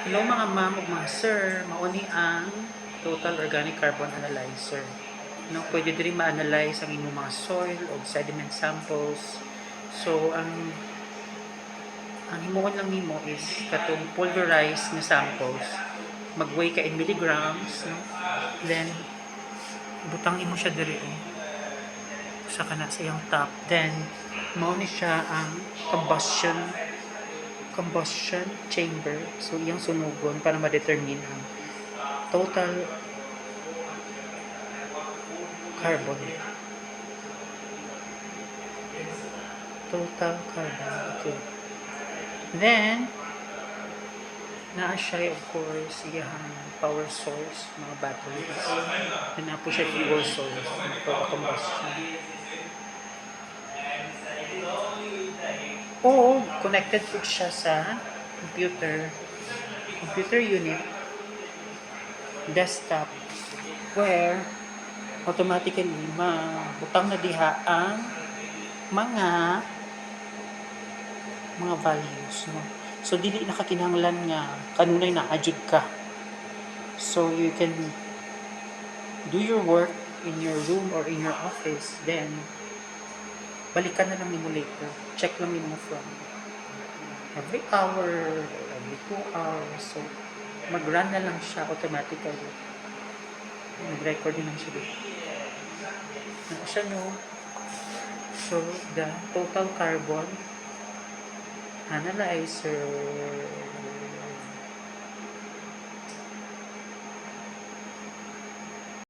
Hello mga ma'am ug mga sir, mauni ang Total Organic Carbon Analyzer. No, pwede diri ma-analyze ang inyong mga soil o sediment samples. So ang himuon lang nimo is katong pulverized na samples. Mag-weigh ka in milligrams, no? Then butang imo siya diri sa kana sa iyang top. Then mao ni siya ang combustion chamber. So iyang sunugon para ma-determine ang total carbon. Total carbon. Okay. Then, naa siya of course iyang power source, mga batteries. Then na po siya fuel source for combustion. O connected po siya sa computer unit, desktop, where automatically mabutang na diha ang mga values, no? So dili na kakinahanglan nga kanunay na adjud ka. So you can do your work in your room or in your office, then balikan na lang nimo later. Check lang nimo from every hour or every 2 hours. So mag-run na lang siya automatically. Mag-record na lang siya dito. Ano siya, no? So the total carbon analyzer